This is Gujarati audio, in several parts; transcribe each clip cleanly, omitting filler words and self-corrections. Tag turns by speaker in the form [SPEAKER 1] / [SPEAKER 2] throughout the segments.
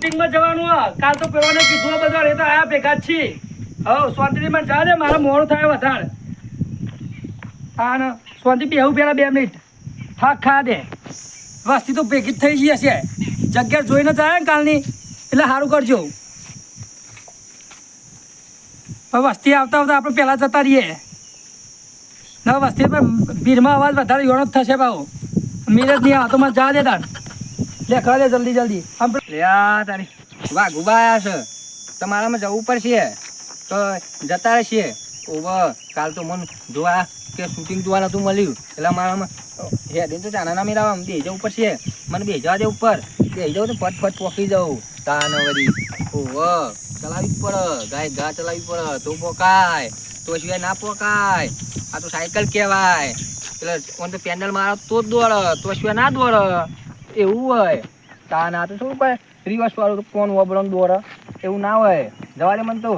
[SPEAKER 1] શૂટિંગમાં જવાનું કાલ તો પેલોને કીધું બધા એ તો આયા ભેગા જ છીએ. હવ શાંતિથી જા દે મારે મોડું થાય વધારે. હા ને શાંતિ બેહું પેલા 2 મિનિટ થાક ખા દે. વસ્તી તો ભેગી જ થઈ ગઈ હશે. જગ્યા જોઈને જ આવ્યા ને કાલની એટલે સારું કરજો. વસ્તી આવતા આવતા આપણે પહેલા જતા રહીએ. ના વસ્તી પર ભીડમાં અવાજ વધારે યોનો જ થશે ભાવ. મીરજ નહીં આવતો મને જા દે તાર. લે ખા દે જલ્દી જલ્દી.
[SPEAKER 2] તારી વાહ ગુબાયા છે તમારામાં જવું પડશે તો જતા રહેશે. ઓવર કાલ તો મને જોવા કે શૂટિંગ જોવા નતું મળ્યું એટલે મારામાં હેડી તો ચાના મેળાવા બે જવું પડશે. મને બે જવા દે ઉપર બે જાઉં તો ફટ પોકી જાઉં તાને વળી. ઓવર ચલાવવી જ પડે ગાય ગા ચલાવવી પડે તો પોકાય તો સિવાય ના પોકાય. આ તો સાયકલ કહેવાય એટલે ઓન તો પેન્ડલ મારો તો જ દોડે તો સિવાય ના દોડે એવું હોય. તાને આ તો શું કહે રિવર્સ વાળું કોણ વબડન દોડે એવું ના હોય. જવા દે મને તો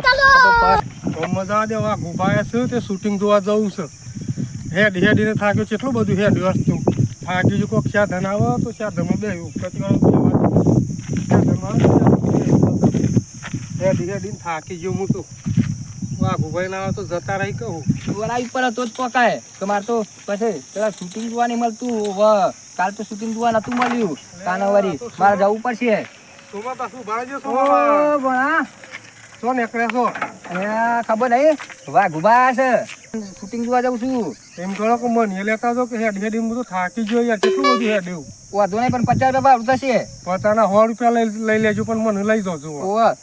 [SPEAKER 3] મજા દેવા ગુભાયા છે તે શૂટિંગ જોવા જવું છે. હેડીને થાક્યો કેટલું બધું હેડ વસ્તુ થાકી જો કોઈક સાધન આવે તો સાધનમાં બે હેડીને થાકી ગયો હું તો. વાઘુભાઈ ના આવે તો જતા રહી કહું
[SPEAKER 2] દોડાવી પડે તો જ પકાય. તમારે તો પછી પેલા શૂટિંગ જોવા નહીં મળતું. કાલ તો શૂટિંગ જોવા નતું મળ્યું કાનવારી મારે જવું પડશે.
[SPEAKER 3] શું નીકળ્યા છો?
[SPEAKER 2] ખબર નહીં વાઘુભા છે શૂટિંગ જોવા જાઉં છું.
[SPEAKER 3] એમ કરો કે મને લેતા જો કે હેડી હું તો થાકી ગયો યાર કેટલું બધું હેડ્યું.
[SPEAKER 2] વાંધો નહીં પણ 50 રૂપિયા ભાડું થશે.
[SPEAKER 3] 50 રૂપિયા લઈ લેજો પણ મને લઈ જાજો.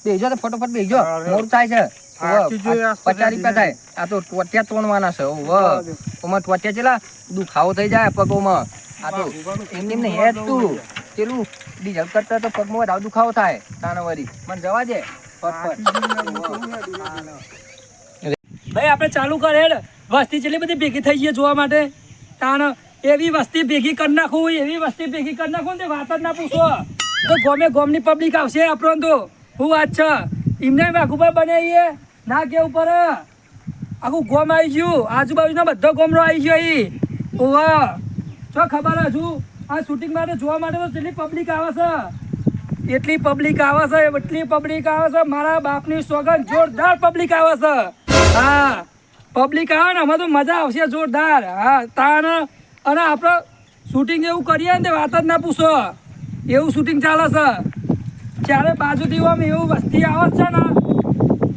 [SPEAKER 2] બેજો તો ફટોફટ બેજો મોડું થાય છે. 50 રૂપિયા થાય. આ તો ટોટિયા તોડવાના છે. ટોટિયા ચેલા દુખાવો થઈ જાય પગોમાં. આ તો એમ નહીં હેડ તું પેલું ડીઝલ કરતા તો પગમાં વધારે દુખાવો થાય તાનવારી મને જવા દે.
[SPEAKER 1] ભાઈ આપણે ચાલુ કર હેડ. વસ્તી કેટલી બધી ભેગી થઈ ગઈ જોવા માટે. તાણ એવી વસ્તી ભેગી કરી નાખું એવી વસ્તી ભેગી કરી નાખું તે વાત જ ના પૂછો તો ગોમની પબ્લિક આવશે આપણને તો શું વાત છે. એમને વાઘુભા બનાવીએ ના કેવું પર આખું ગોમ આવી ગયું. આજુબાજુનો બધો ગોમરો આવી ગયો અહીં. ઓવા જો ખબર હજુ આ શૂટિંગ માટે જોવા માટે તો કેટલી પબ્લિક આવે છે. એટલી પબ્લિક આવે છે એટલી પબ્લિક આવે છે મારા બાપની સોગન જોરદાર પબ્લિક આવે છે. હા પબ્લિક આવે ને અમે તો મજા આવશે જોરદાર. હા તાન અને આપણે શૂટિંગ એવું કરીએ ને તે વાત જ ના પૂછો એવું શૂટિંગ ચાલે છે. ચારે બાજુથી આમ એવું વસ્તી આવે છે ને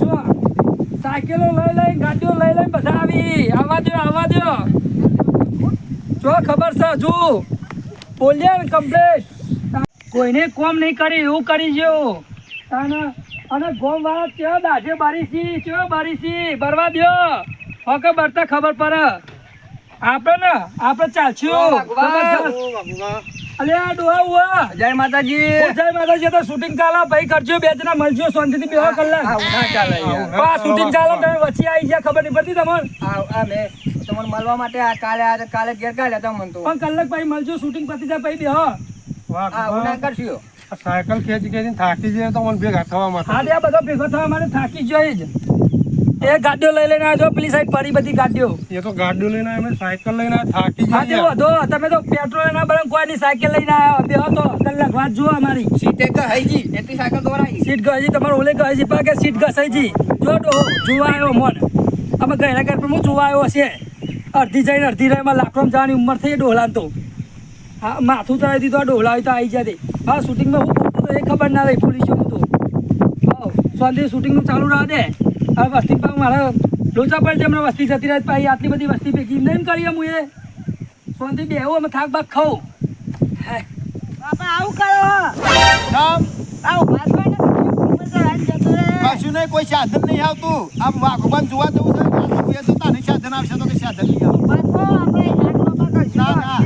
[SPEAKER 1] જો સાયકલો લઈ ગાડીઓ લઈ બધા આવી આવવા દો જો ખબર છે હજુ બોલ્યા ને કમ્પ્લેટ કોઈને કોમ નહીં કરી એવું કરી જો. અને ગોમ વાળા કેવા દાઢે બારીસી બરવા દો ઓકે બરતા ખબર પડે આપણે ચાલશું. અલ્યા ડોહા
[SPEAKER 2] જય માતાજી.
[SPEAKER 1] જય માતાજી. તો શૂટિંગ ચાલે ભાઈ કરજો 2 જણા મળજો શાંતિથી 2 કલાક. શૂટિંગ ચાલે તમે વચ્ચે આવી ગયા ખબર નહીં પડતી તમને.
[SPEAKER 2] તમને મળવા માટે કાલે ઘેર કાલે તમને તો
[SPEAKER 1] 5 કલાક ભાઈ મળજો શૂટિંગ પતી જાય ભાઈ બેહો.
[SPEAKER 2] કરશું
[SPEAKER 3] સાયકલ ખેંચી થાકી જાય તો મને ભેગા થવા માટે.
[SPEAKER 1] હા આ બધો ભેગો થવા માટે થાકી જોઈ જ. એ ગાડીઓ લઈને આવજો પેલી સાઈડ પડી બધી ગાડીઓ.
[SPEAKER 3] એ તો ગાડીઓ લઈને અમે સાયકલ લઈને થાકી
[SPEAKER 1] હા તે વધો તમે તો પેટ્રોલ ના બરાબર કોઈ ની સાયકલ લઈને આવ્યા બેહો તો કલાક વાત જુઓ અમારી.
[SPEAKER 2] સીટ એક હઈજી એટલી સાયકલ દોરાઈ
[SPEAKER 1] સીટ ગઈ તમારે ઓલે ગઈ પા કે સીટ ઘસાઈ જો ડોહો જોવા આવ્યો મોન અમે ગયડા ઘર પર હું જોવા આવ્યો હશે. અડધી જઈને અડધી રહેમાં લાકડોમાં જવાની ઉંમર થઈ ડોહલાન તો હા માથું ચડાવી દીધું આ ડોહલા હોય તો આવી જાય. હા શૂટિંગમાં હું કરતો તો એ ખબર ના રહી ભૂલી ગયો હું તો. હા શાંતિ શૂટિંગનું ચાલુ રહે દે. હવે વસ્તી પાછું મારે લોચા પડે છે હમણાં વસ્તી જતી રહે પાછી આટલી બધી વસ્તી ભેગી નહીં કરીએ હું એ શાંતિ બેહું અમે થાક બાક ખાઉં.
[SPEAKER 4] આવું કરો
[SPEAKER 5] કશું નહીં કોઈ સાધન નહીં આવતું. આમ વાઘોબાન જોવા જવું છે તો તાને સાધન આવશે તો કે સાધન નહીં આવે. ના ના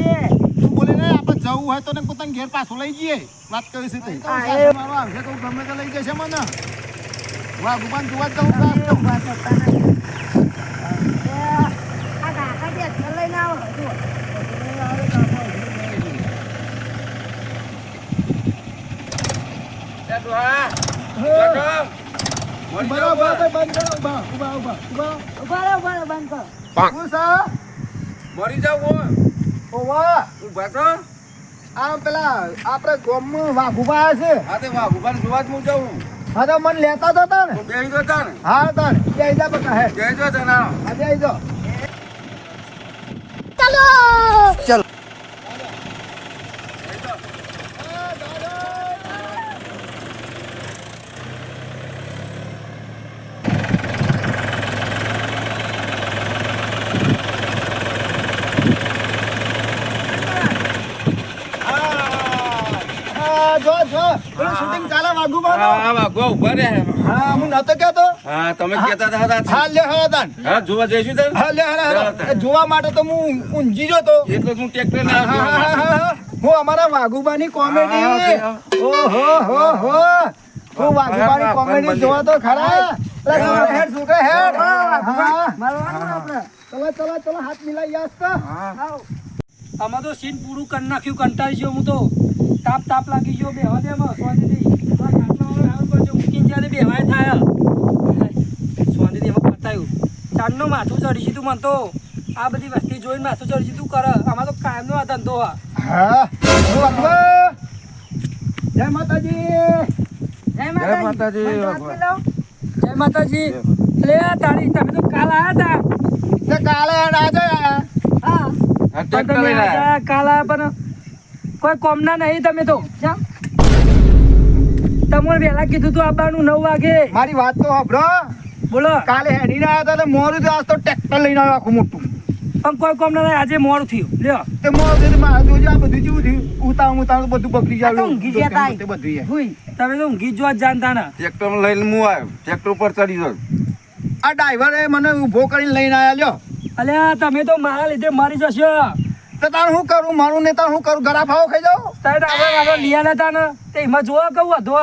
[SPEAKER 5] તું બોલે ને આપણે જવું હોય તો ને પોતાને ઘેર પાછું લઈ જઈએ વાત કરી છે તે મારો આવશે તો ગમે તે લઈ જશે મને. વાઘોબાન જોવા જવું
[SPEAKER 4] બંધ કરો.
[SPEAKER 5] મરી જાવ ઉભા તો આ પેલા આપણે ગામમાં વાઘુબા છે.
[SPEAKER 4] હા તે વાઘુબાને જોવા જ હું જાઉં.
[SPEAKER 5] હા તો મને લેતા તો તા ને.
[SPEAKER 4] તું બેહી ગયો તા ને?
[SPEAKER 5] હા તાર જઈ જા બકા હે.
[SPEAKER 4] જઈ જો તને.
[SPEAKER 5] હા જઈ જો. જો પેલું શૂટિંગ ચાલે વાઘુબાનું.
[SPEAKER 4] હા વાઘો ઉભા રે.
[SPEAKER 5] હા હું નતો કહેતો.
[SPEAKER 4] હા તમે કહેતા હતા
[SPEAKER 5] હા લે હા તાન.
[SPEAKER 4] હા જોવા જઈશું તને.
[SPEAKER 5] હા લે હા જોવા માટે તો હું ઊંઘી ગયો તો.
[SPEAKER 4] એટલે હું ટ્રેક્ટર ને
[SPEAKER 5] હું અમારા વાઘુબાની કોમેડી.
[SPEAKER 4] હા,
[SPEAKER 5] ઓહો હો હો હું વાઘુબાની કોમેડી જોવા તો ખરા. અરે છોકરા હેડ છોકરા હેડ. મારવાનું આપણે. ચલો ચલો ચલો હાથ મિલાઈ યાસ તો.
[SPEAKER 1] આમાં તો સીન પૂરું કરી નાખ્યું, કંટાળી ગયો હું તો. તાપ લાગી ગયો બે હદે માં સ્વાદીથી મૂકીને જ્યારે બેવાય થાય સ્વાદીથી એમાં પતાયું. ચાંદનો માથું ચડી છે તું મને તો આ બધી વસ્તી જોઈને માથું ચડી છે તું કરે. આમાં તો કાયમનો આ ધંધો હા.
[SPEAKER 5] હા હું વાઘુબા. જય માતાજી.
[SPEAKER 4] જય માતાજી વાઘો.
[SPEAKER 1] જય માતાજી. લે તારી તમે તો કાલ આયા હતા.
[SPEAKER 5] તે કાલે આજે આયા.
[SPEAKER 4] હા
[SPEAKER 1] પણ
[SPEAKER 4] ટ્રેક્ટર
[SPEAKER 1] તમે
[SPEAKER 4] લઈને આયા.
[SPEAKER 1] આયા કાલ આયા પણ કોઈ કોમના નહીં તમે તો. તમને વહેલા કીધું તું આવવાનું 9 વાગે.
[SPEAKER 5] મારી વાત તો સાંભળો.
[SPEAKER 1] બોલો.
[SPEAKER 5] કાલે હેડીને આવ્યા હતા તો મોરું તો આજ તો ટ્રેક્ટર લઈને આવ્યો આખું મોટું.
[SPEAKER 1] પણ કોઈ કોમના નહીં, આજે મોડું થયું. લ્યો
[SPEAKER 5] તે મોરું તો મારે જોજો આ બધું જેવું થયું. ઉતાવળ બધું બગડી
[SPEAKER 1] આ તો
[SPEAKER 5] જાય.
[SPEAKER 1] ઊંઘી ગયા તા.
[SPEAKER 5] તે બધું છે.
[SPEAKER 1] હુઈ તમે તો ઊંઘી જ જોવા જ જાણતા ને.
[SPEAKER 4] ટ્રેક્ટર લઈને હું આવ્યો. ટ્રેક્ટર ઉપર ચડી ગયો.
[SPEAKER 5] આ ડ્રાઈવરે મને ઊભો કરીને લઈને આવ્યા લ્યો.
[SPEAKER 1] અલ્યા તમે તો મારા લીધે મારી જશો.
[SPEAKER 5] તો તાર શું કરું મારું ને તાર શું કરું ગરા ફાવો ખાઈ જાઉં.
[SPEAKER 1] તારે આપણે લીયા લેતા ને તે એમાં જોવા કહું હતો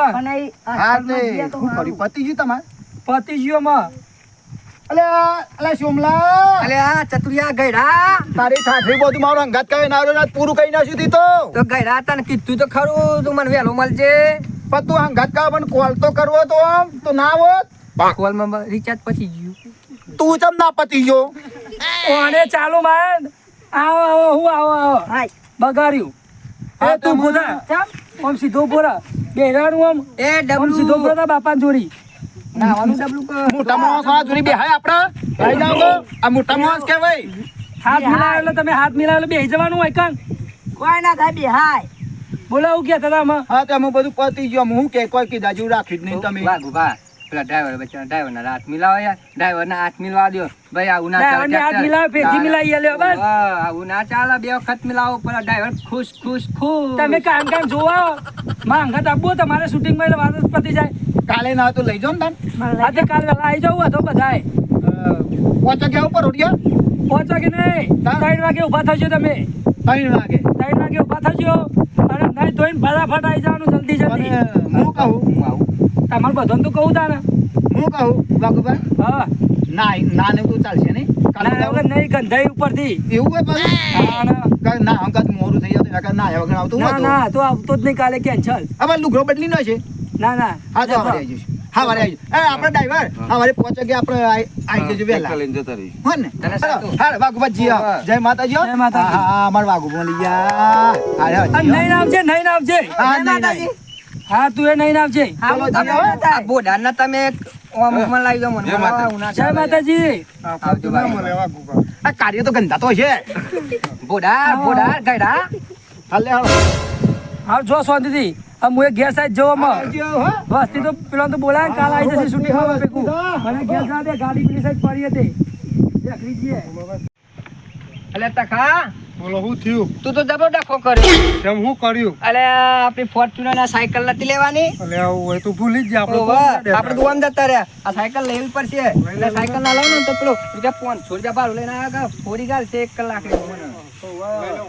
[SPEAKER 5] હા તે શું કર્યું પતિ ગયું તમારે.
[SPEAKER 1] પતિ જીઓમાં.
[SPEAKER 5] અલે સોમલા.
[SPEAKER 2] અલે આ ચતુરિયા ગયડા
[SPEAKER 5] તારી ઠાઠરી બધું મારું અંગાત કઈ ના આવ્યો પૂરું કઈ નાખ્યું તી તો.
[SPEAKER 2] તો ગયડા તને કીધું તો ખરું તું મને વહેલો મળજે.
[SPEAKER 5] પણ તું અંગાત કા પણ કોલ તો કરવો તો આમ તો ના હોત.
[SPEAKER 2] કોલમાં રિચાર્જ પછી ગયું.
[SPEAKER 5] તું ચમ ના પતી ગયો.
[SPEAKER 1] ઓને ચાલુ માર. આવો આવો હું આવો બગાડ્યું. એ તું બોલા ઓમ સીધો બોલા બેરાનું આમ
[SPEAKER 2] એ
[SPEAKER 1] ઓમ સીધો
[SPEAKER 2] ડબલું
[SPEAKER 1] બોલા બાપાને જોડી.
[SPEAKER 2] નાવાનું ડબલું કર.
[SPEAKER 5] મોટા માણસ વાળા જોડી બેહાય આપડા. લઈ જાઓ તો આ મોટા માણસ કહેવાય.
[SPEAKER 1] હાથ મિલાયો એટલે તમે હાથ મિલાયો એટલે બેસી જવાનું હોય કાં.
[SPEAKER 2] કોઈ ના થાય બિહાય.
[SPEAKER 1] બોલો એવું કહેતા હતા આમાં.
[SPEAKER 5] હા તો અમે બધું પતી ગયો હું કે કોઈ કીધા જેવું રાખ્યું જ નહીં તમે.
[SPEAKER 2] વાઘુભા પેલા ડ્રાઈવર બચ્ચા ડ્રાઈવરના હાથ મિલાવો યાર. ડ્રાઈવરના હાથ મિલાવા દો ભાઈ. આવું ના ચાલે.
[SPEAKER 1] ડ્રાઈવરને હાથ મિલાવો, ફેરથી મિલાવી આલ્યો બસ.
[SPEAKER 2] વાહ, આવું ના ચાલે. 2 વખત મિલાવો. પેલા ડ્રાઈવર ખુશ ખુશ ખુશ.
[SPEAKER 1] તમે કામ જોવા માં અંગત આપવો તમારે શૂટિંગમાં એટલે વાત જ પતી જાય.
[SPEAKER 5] કાલે ના તો લઈ જાઓ ને તાન.
[SPEAKER 1] આજે કાલ વહેલા આવી જવું હતો બધાય.
[SPEAKER 5] પહોંચો ગયા ઉપર ઉડ્યા.
[SPEAKER 1] પહોંચો કે નહીં? 3 વાગે ઊભા થજો તમે.
[SPEAKER 5] 3 વાગે.
[SPEAKER 1] 3 વાગે ઊભા થજો અને નહીં ધોઈને ફટાફટ આવી જવાનું જલ્દી
[SPEAKER 5] અને
[SPEAKER 1] જલ્દી.
[SPEAKER 5] હું કહું
[SPEAKER 2] હું આવું.
[SPEAKER 1] તમારે બધાને તો કહું તાને.
[SPEAKER 5] હું કહું વાઘુભાઈ
[SPEAKER 1] હા
[SPEAKER 5] ના ને તો ચાલશે નહીં. કાલે
[SPEAKER 1] ના
[SPEAKER 5] જાઓ.
[SPEAKER 1] હવે નહીં ગંધાઈ ઉપરથી.
[SPEAKER 5] એવું હોય પાછું.
[SPEAKER 1] હા, ના.
[SPEAKER 5] કાંઈ ના અંગાત મોરું થઈ જતું એના ના વગર આવતું
[SPEAKER 1] ના
[SPEAKER 5] હોય
[SPEAKER 1] ના તો આવતો જ નહીં કાલે કેન્સલ.
[SPEAKER 5] હવે લુગડો બદલી નો છે.
[SPEAKER 1] ના ના
[SPEAKER 5] હા તો અમારે આવી જઈશું. હા વારે આવી જઈશું. આપણે ડ્રાઈવર હા વારે પહોંચે કે આપણે આવી જજો વહેલા.
[SPEAKER 4] ટ્રેક્ટર લઈને જતા રહી.
[SPEAKER 5] હો ને
[SPEAKER 2] તને સાચું.
[SPEAKER 5] હા વાઘુભાઈ જય માતાજી હો.
[SPEAKER 1] જય માતાજી.
[SPEAKER 5] હા હા અમાર વાઘુભાઈ લઈ ગયા. હા
[SPEAKER 1] અને નહીં આવજે નહીં આવજે.
[SPEAKER 5] હા નહીં.
[SPEAKER 1] હા તું એ નહીં આવજે.
[SPEAKER 5] ચલો
[SPEAKER 2] તમે
[SPEAKER 5] જીઓ.
[SPEAKER 2] આ બોડાના તમે ઓમમાં લાવી દો મને.
[SPEAKER 4] જય માતાજી.
[SPEAKER 2] આવું ના
[SPEAKER 1] જય
[SPEAKER 2] ચાલે.
[SPEAKER 1] માતાજી.
[SPEAKER 2] આવજો ભાઈ.
[SPEAKER 5] આ કાર્ય તો ગંદા તો છે.
[SPEAKER 2] બોડા ગયડા.
[SPEAKER 5] હાલે હાલો.
[SPEAKER 1] હા જો શાંતિથી હું એ ગેસ આવી જવામાં
[SPEAKER 5] આવજો, હો.
[SPEAKER 1] વસ્તી તો પેલા તો બોલાય કાલ આવી જશે શૂટિંગમાં ભેગું. મને ગેસ ના દે ગાડી પેલી સાઈડ પડી હતી દેખરી જઈએ.
[SPEAKER 2] અલે તખા
[SPEAKER 3] બોલો શું થયું.
[SPEAKER 2] તું તો જબરો ડખો કર્યો.
[SPEAKER 3] તેમ શું કર્યું.
[SPEAKER 2] અલે આપણી ફોર્ચ્યુનર ના સાયકલ નથી લેવાની.
[SPEAKER 3] એટલે આવું હોય તો ભૂલી જ જાય
[SPEAKER 2] ઓવા,
[SPEAKER 3] આપણે.
[SPEAKER 2] આપણે દુકાન જતા રહ્યા. આ સાયકલ લેવી પડશે. એટલે સાયકલ ના લઉં ને તો પેલો બીજા 500 રૂપિયા ભાડું લઈને આવ્યા. થોડી ગાલ છે 1 કલાક.